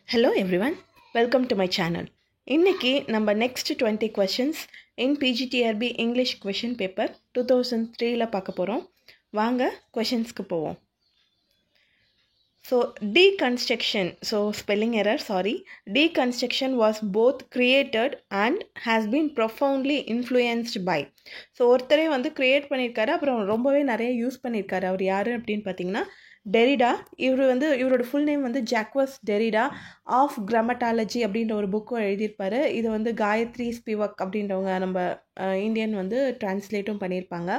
Hello everyone, welcome to my channel. இன்னைக்கு நம்ம next 20 questions in PGTRB English question paper 2003ல பார்க்க போறோம். வாங்க questionsக்கு போவோம். So deconstruction, so spelling error, sorry. Deconstruction was both created and has been profoundly influenced by. So ஒருத்தரே வந்து create பண்ணியிருக்காரு, அப்புறம் ரொம்பவே நிறைய யூஸ் பண்ணியிருக்காரு. அவர் யார் அப்படின்னு பார்த்தீங்கன்னா டெரிடா. இவரோட ஃபுல் நேம் வந்து ஜாக்வஸ் டெரிடா ஆஃப் கிராமட்டாலஜி அப்படின்ற ஒரு புக்கும் எழுதியிருப்பார். இது வந்து காயத்ரி ஸ்பிவக் அப்படின்றவங்க நம்ம இந்தியன் வந்து டிரான்ஸ்லேட்டும் பண்ணியிருப்பாங்க.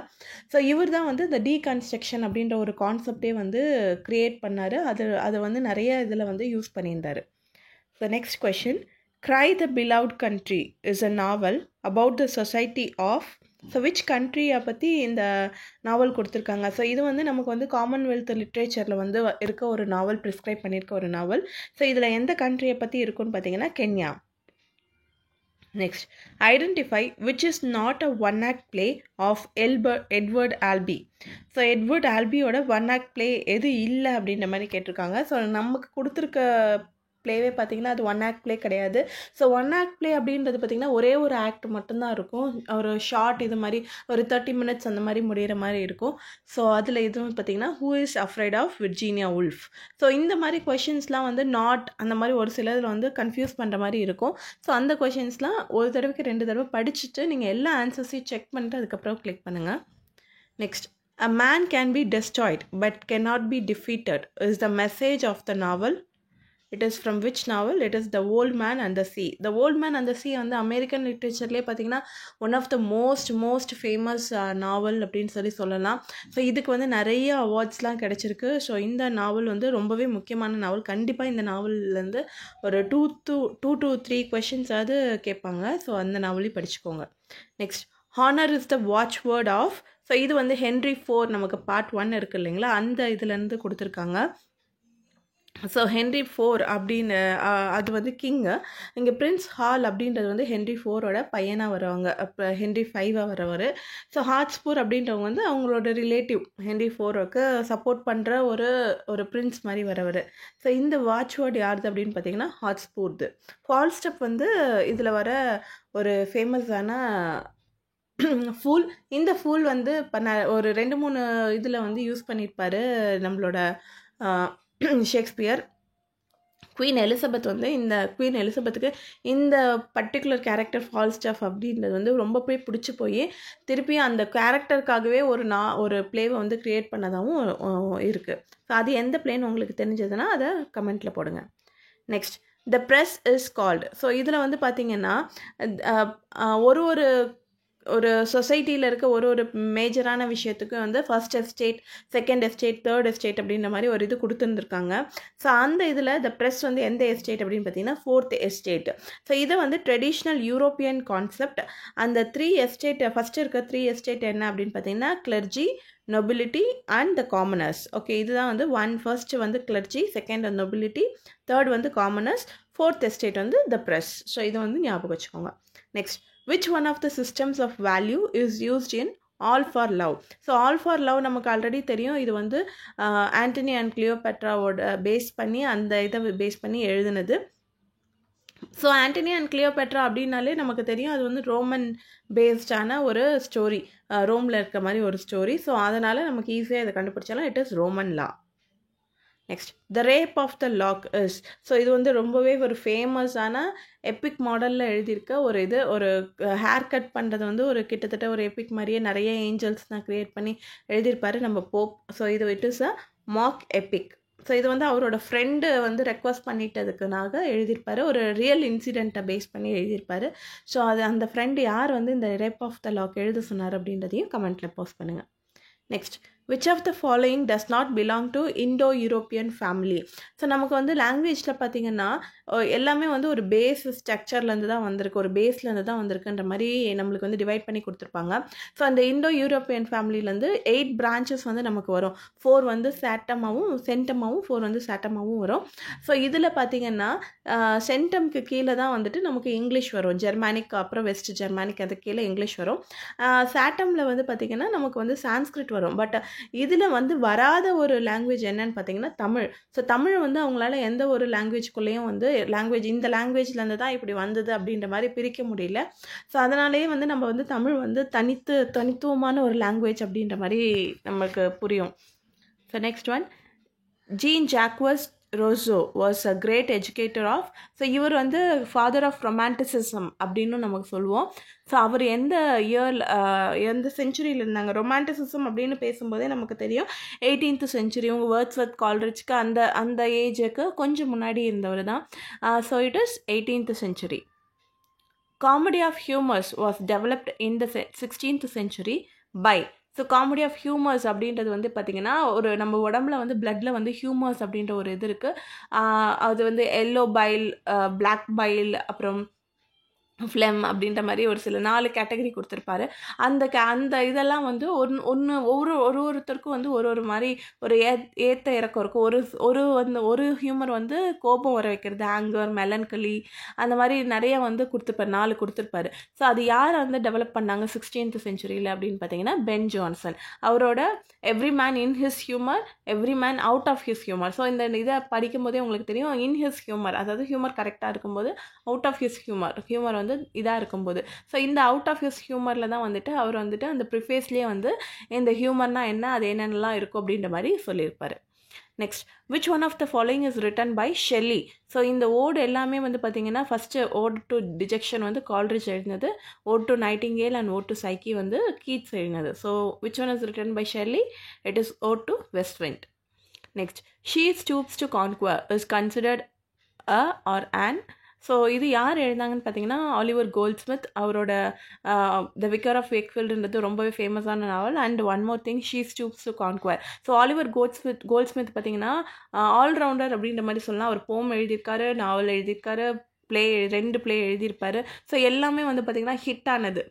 ஸோ இவர் தான் வந்து இந்த டீகன்ஸ்ட்ரக்ஷன் அப்படின்ற ஒரு கான்செப்டே வந்து க்ரியேட் பண்ணார். அதை வந்து நிறைய இதில் வந்து யூஸ் பண்ணியிருந்தார். So next question, Cry the Beloved Country is a novel about the society of, so which கண்ட்ரியை பற்றி இந்த நாவல் கொடுத்துருக்காங்க. ஸோ இது வந்து நமக்கு வந்து காமன்வெல்த் லிட்ரேச்சரில் வந்து இருக்க ஒரு நாவல், ப்ரிஸ்கிரைப் பண்ணியிருக்க ஒரு நாவல். ஸோ இதில் எந்த கண்ட்ரியை பற்றி இருக்குன்னு பார்த்தீங்கன்னா Kenya. Next, identify which is not a one act play of Edward Albee. So Edward ஆல்பியோட ஒன் ஆக்ட் பிளே எது இல்லை அப்படின்ற மாதிரி கேட்டிருக்காங்க. ஸோ நமக்கு கொடுத்துருக்க ப்ளேவே பார்த்திங்கன்னா அது ஒன் ஆக்ட் ப்ளே கிடையாது. ஸோ ஒன் ஆக்ட் ப்ளே அப்படின்றது பார்த்திங்கன்னா ஒரே ஒரு ஆக்ட் மட்டும்தான் இருக்கும். ஒரு ஷார்ட் இது மாதிரி ஒரு 30 minutes அந்த மாதிரி முடிகிற மாதிரி இருக்கும். ஸோ அதில் இதுவும் பார்த்திங்கன்னா who is afraid of Virginia Woolf. So இந்த மாதிரி கொஷின்ஸ்லாம் வந்து நாட் அந்த மாதிரி ஒரு சிலதில் வந்து கன்ஃபியூஸ் பண்ணுற மாதிரி இருக்கும். ஸோ அந்த கொஷின்ஸ்லாம் ஒரு தடவைக்கு 2 தடவை படிச்சுட்டு நீங்கள் எல்லா ஆன்சர்ஸையும் செக் பண்ணிட்டு அதுக்கப்புறம் கிளிக் பண்ணுங்கள். Next, A man can be destroyed but cannot be defeated is the message of the novel. It is from which novel? It is The Old Man and the Sea. The Old Man and the Sea வந்து American லிட்ரேச்சர்லேயே பார்த்தீங்கன்னா one of the most famous novel அப்படின்னு சொல்லலாம். So இதுக்கு வந்து நிறைய அவார்ட்ஸ்லாம் கிடச்சிருக்கு. So இந்த நாவல் வந்து ரொம்பவே முக்கியமான நாவல். கண்டிப்பாக இந்த நாவல்லேருந்து ஒரு 2 to 3 கொஷின்ஸாவது கேட்பாங்க. ஸோ அந்த நாவலையும் படிச்சுக்கோங்க. Next, Honor is the watchword of. So இது வந்து ஹென்ரி 4 நமக்கு பார்ட் 1 இருக்குது இல்லைங்களா, அந்த இதுலேருந்து கொடுத்துருக்காங்க. ஸோ ஹென்ரி 4 அப்படின்னு அது வந்து கிங்கு. இங்கே பிரின்ஸ் ஹால் அப்படின்றது வந்து ஹென்ரி 4ஓட பையனாக வருவாங்க. அப்போ ஹென்ரி 5 வரவர். ஸோ ஹாட்ஸ்பூர் அப்படின்றவங்க வந்து அவங்களோட ரிலேட்டிவ் ஹென்ரி 4க்கு சப்போர்ட் பண்ணுற ஒரு பிரின்ஸ் மாதிரி வரவர். ஸோ இந்த வாட்ச்வேர்டு யாருது அப்படின்னு பார்த்தீங்கன்னா ஹாட்ஸ்பூர்து. ஃபால்ஸ்டப் வந்து இதில் வர ஒரு ஃபேமஸான ஃபூல். இந்த ஃபூல் வந்து ஒரு 2-3 இதில் வந்து யூஸ் பண்ணியிருப்பார் நம்மளோட ஷேக்ஸ்பியர். குவீன் எலிசபெத் வந்து இந்த குவீன் எலிசபெத்துக்கு இந்த பர்டிகுலர் கேரக்டர் ஃபால்ஸ்டஃப் அப்படின்றது வந்து ரொம்ப பிடிச்சி போய் திருப்பி அந்த கேரக்டருக்காகவே ஒரு ப்ளேவை வந்து க்ரியேட் பண்ணதாகவும் இருக்குது. ஸோ அது எந்த பிளேன்னு உங்களுக்கு தெரிஞ்சதுன்னா அதை கமெண்ட்டில் போடுங்க. Next, the press is called. So இதில் வந்து பார்த்திங்கன்னா ஒரு சொசைட்டியில் இருக்க ஒரு மேஜரான விஷயத்துக்கு வந்து first estate, second estate, third estate அப்படின்ற மாதிரி ஒரு இது கொடுத்துருந்துருக்காங்க. ஸோ அந்த இதில் த ப்ரெஸ் வந்து எந்த எஸ்டேட் அப்படின்னு பார்த்தீங்கன்னா 4th எஸ்டேட். ஸோ இதை வந்து ட்ரெடிஷ்னல் யூரோப்பியன் கான்செப்ட். அந்த 3 எஸ்டேட், ஃபஸ்ட்டு இருக்க 3 எஸ்டேட் என்ன அப்படின்னு பார்த்தீங்கன்னா clergy, nobility and the commoners. Okay, இதுதான் வந்து ஃபர்ஸ்ட் வந்து கிளர்ஜி, செகண்ட் நொபிலிட்டி, தேர்ட் வந்து காமனர்ஸ், 4th எஸ்டேட் வந்து த ப்ரெஸ். ஸோ இதை வந்து ஞாபகம் வச்சுக்கோங்க. Next, which one of the systems of value is used in All for Love? So All for Love நமக்கு ஆல்ரெடி தெரியும். இது வந்து ஆண்டனி அண்ட் கிளியோபேட்ராவோட பேஸ் பண்ணி அந்த இதை பேஸ் பண்ணி எழுதுனது. ஸோ ஆண்டனி அண்ட் கிளியோபேட்ரா அப்படின்னாலே நமக்கு தெரியும் அது வந்து ரோமன் பேஸ்டான ஒரு ஸ்டோரி, ரோமில் இருக்க மாதிரி ஒரு ஸ்டோரி. ஸோ அதனால் நமக்கு ஈஸியாக இதை கண்டுபிடிச்சாலும் it is Roman law. Next, the rape of the lock is. So இது வந்து ரொம்பவே ஒரு ஃபேமஸான எப்பிக் மாடலில் எழுதியிருக்க ஒரு ஹேர் கட் பண்ணுறது வந்து ஒரு கிட்டத்தட்ட ஒரு எப்பிக் மாதிரியே நிறைய ஏஞ்சல்ஸ் தான் க்ரியேட் பண்ணி எழுதியிருப்பார் நம்ம போப். ஸோ இது it is a mock epic. So இது வந்து அவரோட ஃப்ரெண்டு வந்து ரெக்வஸ்ட் பண்ணிட்டதுக்குனாக எழுதியிருப்பார். ஒரு ரியல் இன்சிடெண்ட்டை பேஸ் பண்ணி எழுதியிருப்பார். ஸோ அந்த ஃப்ரெண்டு யார் வந்து இந்த ரேப் ஆஃப் த லாக் எழுத சொன்னார் அப்படின்றதையும் கமெண்ட்டில் போஸ்ட் பண்ணுங்கள். Next, which of the following does not belong to Indo-European family? So நமக்கு வந்து லாங்குவேஜில் பார்த்திங்கன்னா எல்லாமே வந்து ஒரு பேஸ் ஸ்ட்ரக்சர்லேருந்து தான் வந்திருக்கு, ஒரு பேஸ்லேருந்து தான் வந்திருக்குன்ற மாதிரி நம்மளுக்கு வந்து டிவைட் பண்ணி கொடுத்துருப்பாங்க. ஸோ அந்த இண்டோ-யூரோப்பியன் ஃபேமிலியிலேருந்து 8 பிரான்ச்சஸ் வந்து நமக்கு வரும். 4 வந்து சென்டமாகவும் 4 வந்து சாட்டமாகவும் வரும். ஸோ இதில் பார்த்திங்கன்னா சென்டம்க்கு கீழே தான் வந்துட்டு நமக்கு இங்கிலீஷ் வரும். ஜெர்மானிக், அப்புறம் வெஸ்ட் ஜெர்மானிக், அது கீழே இங்கிலீஷ் வரும். சாட்டமில் வந்து பார்த்திங்கன்னா நமக்கு வந்து சான்ஸ்கிரிட் வரும். பட் இதில் வந்து வராத ஒரு லாங்குவேஜ் என்னன்னு பார்த்தீங்கன்னா தமிழ். ஸோ தமிழ் வந்து அவங்களால எந்த ஒரு லாங்குவேஜ்குள்ளேயும் வந்து இந்த லாங்குவேஜ்லேருந்து தான் இப்படி வந்தது அப்படின்ற மாதிரி பிரிக்க முடியல. ஸோ அதனாலேயே வந்து நம்ம வந்து தமிழ் வந்து தனித்துவமான ஒரு லாங்குவேஜ் அப்படின்ற மாதிரி நமக்கு புரியும். So next one, Jean Jacques Rousseau was a great educator of. So இவர் வந்து ஃபாதர் ஆஃப் ரொமான்டிசிசம் அப்படின்னு நமக்கு சொல்லுவோம். ஸோ அவர் எந்த செஞ்சுரியில் இருந்தாங்க? ரொமான்டிசிசம் அப்படின்னு பேசும்போதே நமக்கு தெரியும் 18th century. உங்கள் வேர்ட்ஸ்வர்த் கால்ரிட்ஜ்க்கு அந்த ஏஜுக்கு கொஞ்சம் முன்னாடி இருந்தவர் தான். So it is 18th century. Comedy of humors was developed in the 16th century by. So comedy of humours அப்படின்றது வந்து பார்த்திங்கன்னா ஒரு நம்ம உடம்புல வந்து பிளட்டில் வந்து ஹியூமர்ஸ் அப்படின்ற ஒரு இது இருக்குது. அது வந்து எல்லோ பைல், பிளாக் பைல், அப்புறம் ஃப்ளெம் அப்படின்ற மாதிரி ஒரு சில 4 கேட்டகரி கொடுத்துருப்பாரு. அந்த இதெல்லாம் வந்து ஒருத்தருக்கும் வந்து ஒரு மாதிரி ஒரு ஏற்ற இறக்கம் இருக்கும். ஒரு ஹியூமர் வந்து கோபம் வர வைக்கிறது, ஆங்கர், மெலன்கலி, அந்த மாதிரி நிறைய வந்து 4 கொடுத்துருப்பாரு. ஸோ அது யார் வந்து டெவலப் பண்ணாங்க 16th century அப்படின்னு பார்த்தீங்கன்னா பென் ஜான்சன். அவரோட every man in his humour, every man out of his humour. So இந்த இதை படிக்கும் போதே உங்களுக்கு தெரியும், இன் ஹிஸ் ஹியூமர் அதாவது ஹியூமர் கரெக்டாக இருக்கும்போது, அவுட் ஆஃப் ஹிஸ் ஹியூமர் வந்து இதாக இருக்கும்போது. ஸோ இந்த அவுட் ஆஃப் ஹிஸ் ஹியூமரில் தான் வந்துட்டு அவர் வந்துட்டு அந்த ப்ரிஃபேஸ்லேயே வந்து இந்த ஹியூமர்னால் என்ன, அது என்னென்னலாம் இருக்கும் அப்படின்ற மாதிரி சொல்லியிருப்பார். Next, which one of the following is written by Shelley. So இந்த ஓடு எல்லாமே வந்து பார்த்திங்கன்னா ஃபஸ்ட்டு ஓட் டு டிஜெக்ஷன் வந்து கால்ரிட்ஜ் எழுதினது, ode to nightingale and ode to Psyche வந்து கீட்ஸ் எழுதினது. So which one is written by Shelley? It is ode to West Wind. Next, she stoops to conquer is considered a ஆர் ஆன். So இது யார் எழுந்தாங்கன்னு பார்த்தீங்கன்னா Oliver Goldsmith. அவரோட த wicker of வேக்ஃபீல்டுன்றது ரொம்பவே ஃபேமஸான நாவல். And one more thing, she stoops to conquer. So Oliver Goldsmith பார்த்தீங்கன்னா ஆல்ரவுண்டர் அப்படின்ற மாதிரி சொல்லலாம். அவர் போம் எழுதியிருக்காரு, நாவல் எழுதியிருக்காரு, 2 பிளே எழுதியிருப்பார். ஸோ எல்லாமே வந்து பார்த்திங்கன்னா ஹிட் ஆனது.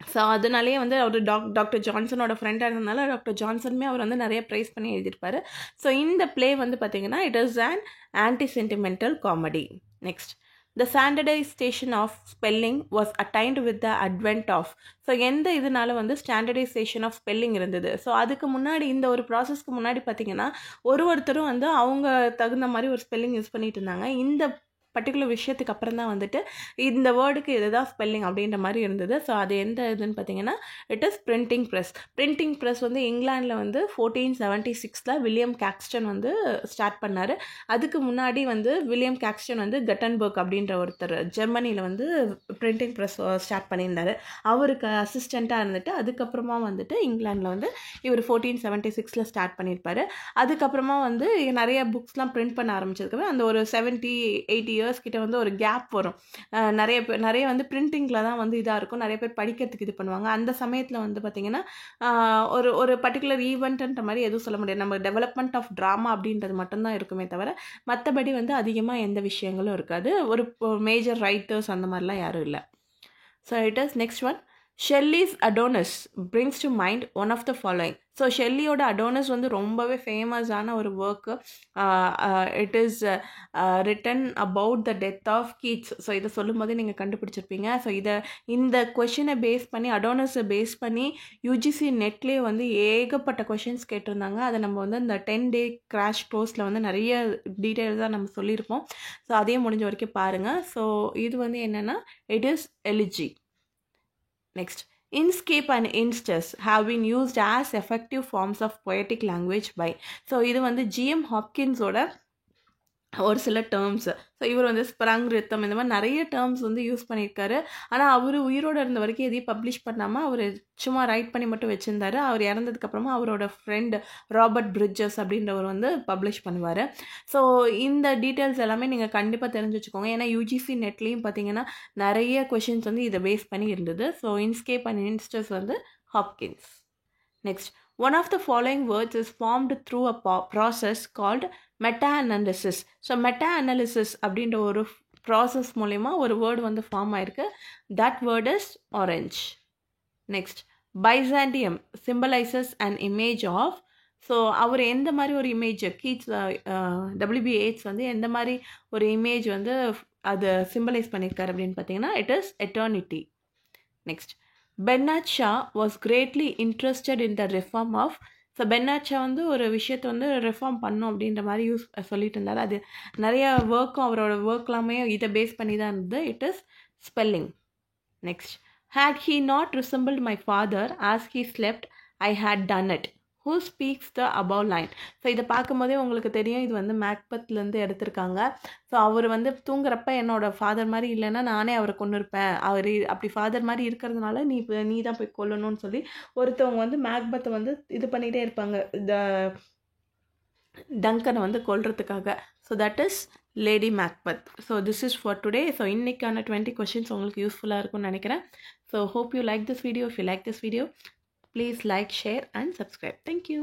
ஸோ அதனாலேயே வந்து அவர் டாக்டர் ஜான்சனோட ஃப்ரெண்டாக இருந்ததுனால டாக்டர் ஜான்சனுமே அவர் வந்து நிறைய ப்ரைஸ் பண்ணி எழுதியிருப்பார். ஸோ இந்த பிளே வந்து பார்த்திங்கன்னா it is an anti sentimental comedy. Next, the standardization of spelling was attained with the advent of. So எந்த இதனால வந்து ஸ்டாண்டர்டைசேஷன் ஆஃப் ஸ்பெல்லிங் இருந்தது? ஸோ அதுக்கு முன்னாடி, இந்த ஒரு ப்ராசஸ்க்கு முன்னாடி பார்த்திங்கன்னா ஒருத்தரும் வந்து அவங்க தகுந்த மாதிரி ஒரு ஸ்பெல்லிங் யூஸ் பண்ணிட்டு இருந்தாங்க. இந்த பர்டிகுலர் விஷயத்துக்கு அப்புறம் தான் வந்துட்டு இந்த வேர்டுக்கு இதுதான் ஸ்பெல்லிங் அப்படின்ற மாதிரி இருந்தது. ஸோ அது எந்த இதுன்னு பார்த்தீங்கன்னா it is printing press. Printing press வந்து இங்கிலாண்டில் வந்து 1476 வில்லியம் கேக்ஸ்டன் வந்து ஸ்டார்ட் பண்ணார். அதுக்கு முன்னாடி வந்து வில்லியம் கேக்ஸ்டன் வந்து கட்டன்பர்க் அப்படின்ற ஒருத்தர் ஜெர்மனியில் வந்து பிரிண்டிங் ப்ரெஸ் ஸ்டார்ட் பண்ணியிருந்தார். அவருக்கு அசிஸ்டண்ட்டாக இருந்துட்டு அதுக்கப்புறமா வந்துட்டு இங்கிலாண்டில் வந்து இவர் 1476 ஸ்டார்ட் பண்ணியிருப்பார். அதுக்கப்புறமா வந்து நிறைய புக்ஸ்லாம் பிரிண்ட் பண்ண ஆரம்பிச்சதுக்கு அந்த ஒரு 70-80 இயர்ஸ் கிட்ட வந்து ஒரு கேப் வரும். நிறைய வந்து பிரிண்டிங்கில் தான் வந்து இதாக இருக்கும். நிறைய பேர் படிக்கிறதுக்கு இது பண்ணுவாங்க. அந்த சமயத்தில் வந்து பார்த்திங்கன்னா ஒரு பர்டிகுலர் ஈவெண்ட்டுன்ற மாதிரி எதுவும் சொல்ல முடியாது. நம்ம டெவலப்மெண்ட் ஆஃப் ட்ராமா அப்படின்றது மட்டும்தான் இருக்குமே தவிர மற்றபடி வந்து அதிகமாக எந்த விஷயங்களும் இருக்காது. ஒரு மேஜர் ரைட்டர்ஸ் அந்த மாதிரிலாம் யாரும் இல்லை. So it is next one, Shelley's Adonais brings to mind one of the following. So ஷெல்லியோட அடோனஸ் வந்து ரொம்பவே ஃபேமஸான ஒரு work. It is written about the death of Keats. So இதை சொல்லும் போதே நீங்கள் கண்டுபிடிச்சிருப்பீங்க. ஸோ இந்த கொஷினை பேஸ் பண்ணி, அடோனஸை பேஸ் பண்ணி யூஜிசி நெட்லேயே வந்து ஏகப்பட்ட கொஷின்ஸ் கேட்டிருந்தாங்க. அதை நம்ம வந்து இந்த 10-day கிராஷ் கோர்ஸில் வந்து நிறைய டீட்டெயில்ஸாக நம்ம சொல்லியிருப்போம். ஸோ அதையும் முடிஞ்ச வரைக்கும் பாருங்கள். ஸோ இது வந்து என்னென்னா it is எலிஜி. Next, Inkscape and Instus have been used as effective forms of poetic language by. So இது வந்து GM ஹாப்கின்ஸோட ஒரு சில டேர்ம்ஸ். ஸோ இவர் வந்து ஸ்ப்ரங், ரித்தம், இந்த மாதிரி நிறைய டேர்ம்ஸ் வந்து யூஸ் பண்ணியிருக்காரு. ஆனால் அவர் உயிரோடு இருந்த வரைக்கும் எதையும் பப்ளிஷ் பண்ணாமல் அவர் சும்மா ரைட் பண்ணி மட்டும் வச்சுருந்தாரு. அவர் இறந்ததுக்கப்புறமா அவரோட ஃப்ரெண்ட் ராபர்ட் பிரிட்ஜஸ் அப்படின்றவர் வந்து பப்ளிஷ் பண்ணுவார். ஸோ இந்த டீட்டெயில்ஸ் எல்லாமே நீங்கள் கண்டிப்பாக தெரிஞ்சு வச்சுக்கோங்க. ஏன்னா யூஜிசி நெட்லேயும் பார்த்தீங்கன்னா நிறைய கொஷின்ஸ் வந்து இதை பேஸ் பண்ணி இருந்தது. ஸோ இன்ஸ்கேப் அண்ட் இன்ஸ்டஸ் வந்து Hopkins. Next, one of the following words is formed through a process called meta-analysis. So meta-analysis அப்படின்ற ஒரு ப்ராசஸ் மூலயமா ஒரு வேர்டு வந்து ஃபார்ம் ஆயிருக்கு. That word is orange. Next, Byzantium symbolizes an image of. So அவர் எந்த மாதிரி ஒரு இமேஜ், கீட்ஸ் WB Yeats வந்து எந்த மாதிரி ஒரு இமேஜ் வந்து அதை சிம்பலைஸ் பண்ணியிருக்காரு அப்படின்னு பார்த்தீங்கன்னா it is eternity. Next, Bernard Shaw was greatly interested in the reform of. So Bernard Shaw வந்து ஒரு விஷயத்தை வந்து ரெஃபார்ம் பண்ணும் அப்படின்ற மாதிரி சொல்லிட்டு இருந்தார். அது நிறைய ஒர்க்கும் அவரோட ஒர்க்லாமே இதை பேஸ் பண்ணி தான் இருந்தது. It is spelling. Next, had he not resembled my father as he slept, I had done it. Who speaks the above line? So இதை பார்க்கும்போதே உங்களுக்கு தெரியும் இது வந்து மேக்பத்லேருந்து எடுத்திருக்காங்க. ஸோ அவர் வந்து தூங்குறப்ப என்னோடய ஃபாதர் மாதிரி இல்லைன்னா நானே அவரை கொண்டு இருப்பேன், அவர் அப்படி ஃபாதர் மாதிரி இருக்கிறதுனால நீ தான் போய் கொல்லணும்னு சொல்லி ஒருத்தவங்க வந்து மேக்பத்தை வந்து இது பண்ணிகிட்டே இருப்பாங்க இந்த டங்கனை வந்து கொல்றதுக்காக. So that is lady Macbeth. So this is for today. So இன்றைக்கான 20 கொஷின்ஸ் உங்களுக்கு யூஸ்ஃபுல்லாக இருக்கும்னு நினைக்கிறேன். So hope you like this video. If you like this video, please like, share and subscribe. Thank you.